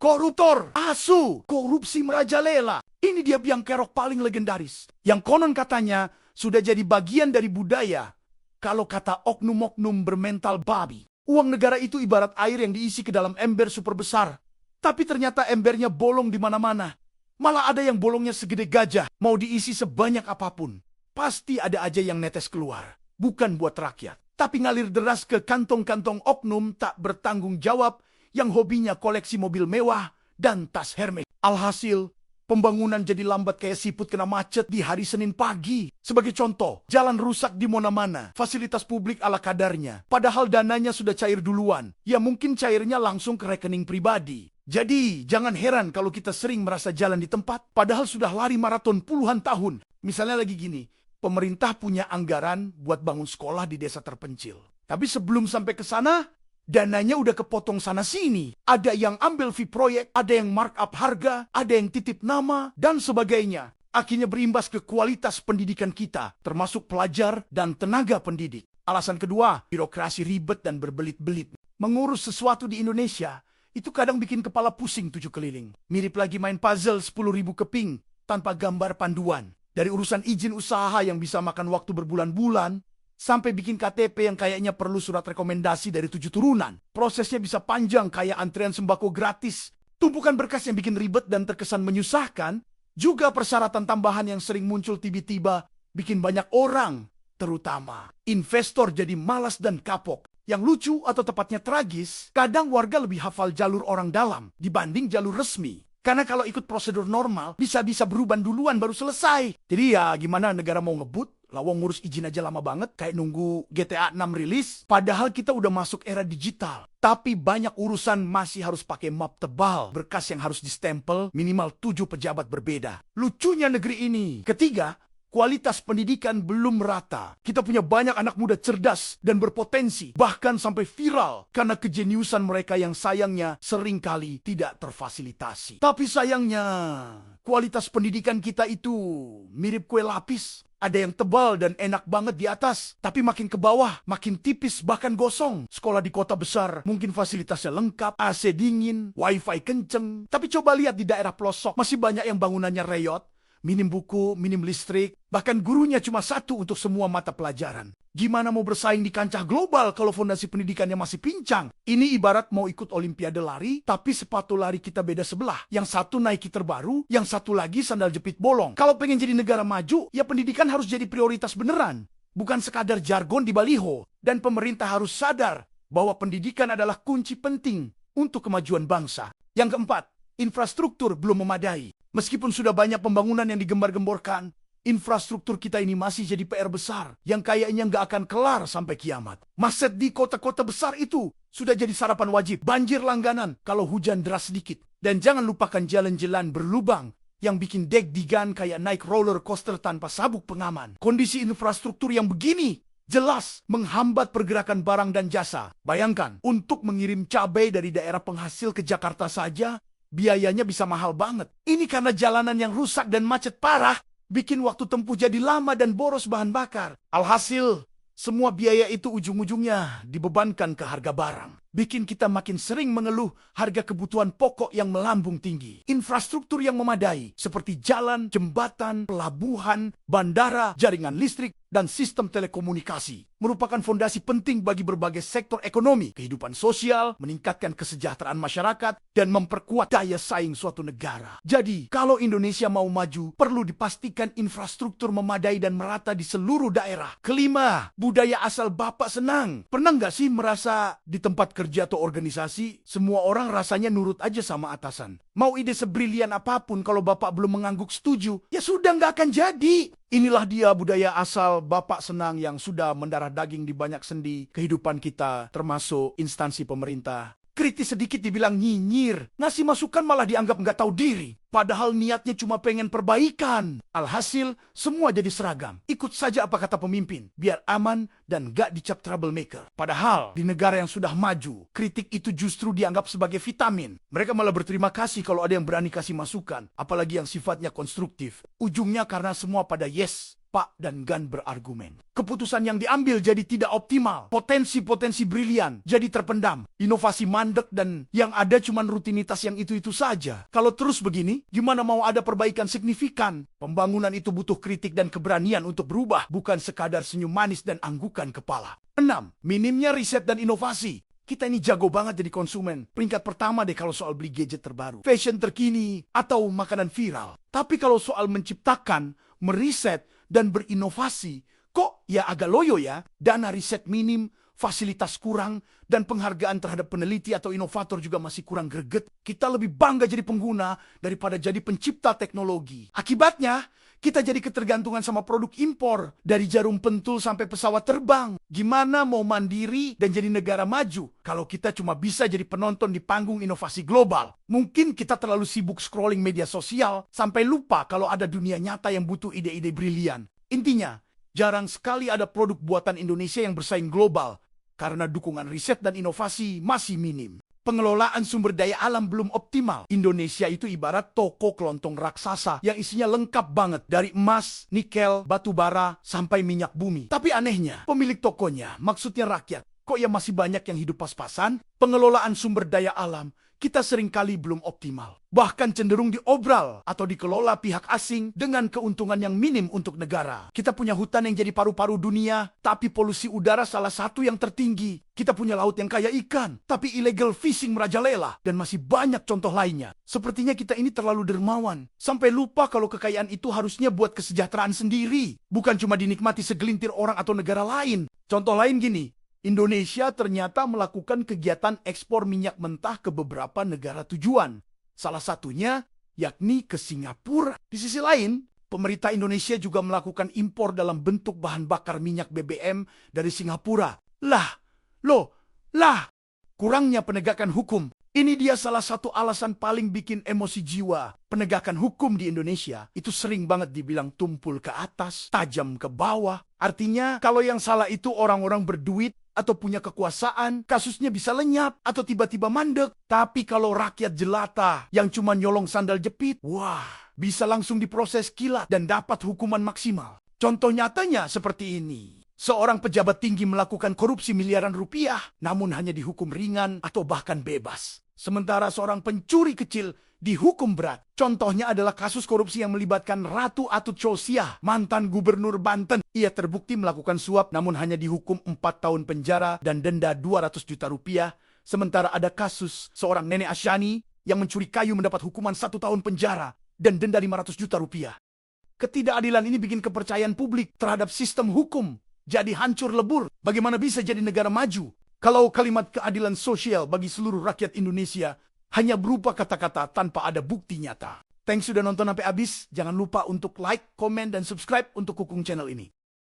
koruptor, asu, korupsi merajalela. Ini dia biang kerok paling legendaris, yang konon katanya sudah jadi bagian dari budaya. Kalau kata oknum-oknum bermental babi, uang negara itu ibarat air yang diisi ke dalam ember super besar. Tapi ternyata embernya bolong di mana-mana. Malah ada yang bolongnya segede gajah, mau diisi sebanyak apapun. Pasti ada aja yang netes keluar. Bukan buat rakyat, tapi ngalir deras ke kantong-kantong oknum tak bertanggung jawab yang hobinya koleksi mobil mewah dan tas Hermes. Alhasil, pembangunan jadi lambat kayak siput kena macet di hari Senin pagi. Sebagai contoh, jalan rusak di mana-mana, fasilitas publik ala kadarnya. Padahal dananya sudah cair duluan. Ya mungkin cairnya langsung ke rekening pribadi. Jadi, jangan heran kalau kita sering merasa jalan di tempat, padahal sudah lari maraton puluhan tahun. Misalnya lagi gini, pemerintah punya anggaran buat bangun sekolah di desa terpencil. Tapi sebelum sampai ke sana, dananya udah kepotong sana-sini. Ada yang ambil fee proyek, ada yang markup harga, ada yang titip nama, dan sebagainya. Akhirnya berimbas ke kualitas pendidikan kita, termasuk pelajar dan tenaga pendidik. Alasan kedua, birokrasi ribet dan berbelit-belit. Mengurus sesuatu di Indonesia, itu kadang bikin kepala pusing 7 keliling. Mirip lagi main puzzle 10.000 keping tanpa gambar panduan. Dari urusan izin usaha yang bisa makan waktu berbulan-bulan, sampai bikin KTP yang kayaknya perlu surat rekomendasi dari 7 turunan. Prosesnya bisa panjang kayak antrian sembako gratis. Tumpukan berkas yang bikin ribet dan terkesan menyusahkan, juga persyaratan tambahan yang sering muncul tiba-tiba, bikin banyak orang, terutama investor jadi malas dan kapok. Yang lucu atau tepatnya tragis, kadang warga lebih hafal jalur orang dalam dibanding jalur resmi. Karena kalau ikut prosedur normal, bisa-bisa beruban duluan baru selesai. Jadi ya gimana negara mau ngebut, lawang ngurus izin aja lama banget, kayak nunggu GTA 6 rilis. Padahal kita udah masuk era digital. Tapi banyak urusan masih harus pakai map tebal, berkas yang harus distempel, minimal 7 pejabat berbeda. Lucunya negeri ini. Ketiga, kualitas pendidikan belum merata. Kita punya banyak anak muda cerdas dan berpotensi, bahkan sampai viral karena kejeniusan mereka yang sayangnya seringkali tidak terfasilitasi. Tapi sayangnya, kualitas pendidikan kita itu mirip kue lapis. Ada yang tebal dan enak banget di atas, tapi makin ke bawah, makin tipis bahkan gosong. Sekolah di kota besar, mungkin fasilitasnya lengkap, AC dingin, wifi kenceng. Tapi coba lihat di daerah pelosok, masih banyak yang bangunannya reyot, minim buku, minim listrik, bahkan gurunya cuma satu untuk semua mata pelajaran. Gimana mau bersaing di kancah global kalau fondasi pendidikannya masih pincang? Ini ibarat mau ikut olimpiade lari, tapi sepatu lari kita beda sebelah. Yang satu Nike terbaru, yang satu lagi sandal jepit bolong. Kalau pengen jadi negara maju, ya pendidikan harus jadi prioritas beneran. Bukan sekadar jargon di baliho. Dan pemerintah harus sadar bahwa pendidikan adalah kunci penting untuk kemajuan bangsa. Yang keempat, infrastruktur belum memadai. Meskipun sudah banyak pembangunan yang digembar-gemborkan, infrastruktur kita ini masih jadi PR besar yang kayaknya nggak akan kelar sampai kiamat. Macet di kota-kota besar itu sudah jadi sarapan wajib. Banjir langganan kalau hujan deras sedikit. Dan jangan lupakan jalan-jalan berlubang yang bikin deg-degan kayak naik roller coaster tanpa sabuk pengaman. Kondisi infrastruktur yang begini jelas menghambat pergerakan barang dan jasa. Bayangkan, untuk mengirim cabai dari daerah penghasil ke Jakarta saja, biayanya bisa mahal banget. Ini karena jalanan yang rusak dan macet parah, bikin waktu tempuh jadi lama dan boros bahan bakar. Alhasil, semua biaya itu ujung-ujungnya dibebankan ke harga barang. Bikin kita makin sering mengeluh harga kebutuhan pokok yang melambung tinggi. Infrastruktur yang memadai, seperti jalan, jembatan, pelabuhan, bandara, jaringan listrik, dan sistem telekomunikasi, merupakan fondasi penting bagi berbagai sektor ekonomi, kehidupan sosial, meningkatkan kesejahteraan masyarakat, dan memperkuat daya saing suatu negara. Jadi, kalau Indonesia mau maju, perlu dipastikan infrastruktur memadai dan merata di seluruh daerah. Kelima, budaya asal Bapak senang. Pernah nggak sih merasa di tempat kerja atau organisasi, semua orang rasanya nurut aja sama atasan? Mau ide sebrilian apapun, kalau Bapak belum mengangguk setuju, ya sudah nggak akan jadi. Inilah dia budaya asal Bapak senang yang sudah mendarah daging di banyak sendi kehidupan kita, termasuk instansi pemerintah. Kritis sedikit dibilang nyinyir, ngasih masukan malah dianggap nggak tahu diri. Padahal niatnya cuma pengen perbaikan. Alhasil, semua jadi seragam. Ikut saja apa kata pemimpin, biar aman dan gak dicap troublemaker. Padahal, di negara yang sudah maju, kritik itu justru dianggap sebagai vitamin. Mereka malah berterima kasih kalau ada yang berani kasih masukan, apalagi yang sifatnya konstruktif. Ujungnya karena semua pada yes, Pak dan Gan berargumen. Keputusan yang diambil jadi tidak optimal. Potensi-potensi brilian jadi terpendam. Inovasi mandek dan yang ada cuma rutinitas yang itu-itu saja. Kalau terus begini, gimana mau ada perbaikan signifikan? Pembangunan itu butuh kritik dan keberanian untuk berubah, bukan sekadar senyum manis dan anggukan kepala. 6. Minimnya riset dan inovasi. Kita ini jago banget jadi konsumen. Peringkat pertama deh kalau soal beli gadget terbaru, fashion terkini, atau makanan viral. Tapi kalau soal menciptakan, meriset, dan berinovasi, kok ya agak loyo ya? Dana riset minim, fasilitas kurang, dan penghargaan terhadap peneliti atau inovator juga masih kurang greget. Kita lebih bangga jadi pengguna daripada jadi pencipta teknologi. Akibatnya, kita jadi ketergantungan sama produk impor. Dari jarum pentul sampai pesawat terbang. Gimana mau mandiri dan jadi negara maju kalau kita cuma bisa jadi penonton di panggung inovasi global? Mungkin kita terlalu sibuk scrolling media sosial sampai lupa kalau ada dunia nyata yang butuh ide-ide brilian. Intinya, jarang sekali ada produk buatan Indonesia yang bersaing global karena dukungan riset dan inovasi masih minim. Pengelolaan sumber daya alam belum optimal. Indonesia itu ibarat toko kelontong raksasa yang isinya lengkap banget dari emas, nikel, batu bara, sampai minyak bumi. Tapi anehnya, pemilik tokonya, maksudnya rakyat, kok ya masih banyak yang hidup pas-pasan? Pengelolaan sumber daya alam kita seringkali belum optimal. Bahkan cenderung diobral atau dikelola pihak asing dengan keuntungan yang minim untuk negara. Kita punya hutan yang jadi paru-paru dunia, tapi polusi udara salah satu yang tertinggi. Kita punya laut yang kaya ikan, tapi illegal fishing merajalela. Dan masih banyak contoh lainnya. Sepertinya kita ini terlalu dermawan. Sampai lupa kalau kekayaan itu harusnya buat kesejahteraan sendiri. Bukan cuma dinikmati segelintir orang atau negara lain. Contoh lain gini. Indonesia ternyata melakukan kegiatan ekspor minyak mentah ke beberapa negara tujuan. Salah satunya yakni ke Singapura. Di sisi lain, pemerintah Indonesia juga melakukan impor dalam bentuk bahan bakar minyak BBM dari Singapura. Kurangnya penegakan hukum. Ini dia salah satu alasan paling bikin emosi jiwa. Penegakan hukum di Indonesia itu sering banget dibilang tumpul ke atas, tajam ke bawah. Artinya kalau yang salah itu orang-orang berduit atau punya kekuasaan, kasusnya bisa lenyap atau tiba-tiba mandek. Tapi kalau rakyat jelata yang cuma nyolong sandal jepit, wah, bisa langsung diproses kilat dan dapat hukuman maksimal. Contoh nyatanya seperti ini. Seorang pejabat tinggi melakukan korupsi miliaran rupiah, namun hanya dihukum ringan atau bahkan bebas. Sementara seorang pencuri kecil dihukum berat. Contohnya adalah kasus korupsi yang melibatkan Ratu Atut Chosia, mantan gubernur Banten. Ia terbukti melakukan suap namun hanya dihukum 4 tahun penjara dan denda 200 juta rupiah. Sementara ada kasus seorang nenek Asyani yang mencuri kayu mendapat hukuman 1 tahun penjara dan denda 500 juta rupiah. Ketidakadilan ini bikin kepercayaan publik terhadap sistem hukum jadi hancur lebur. Bagaimana bisa jadi negara maju kalau kalimat keadilan sosial bagi seluruh rakyat Indonesia hanya berupa kata-kata tanpa ada bukti nyata? Thanks sudah nonton sampai habis. Jangan lupa untuk like, komen, dan subscribe untuk Kukung channel ini.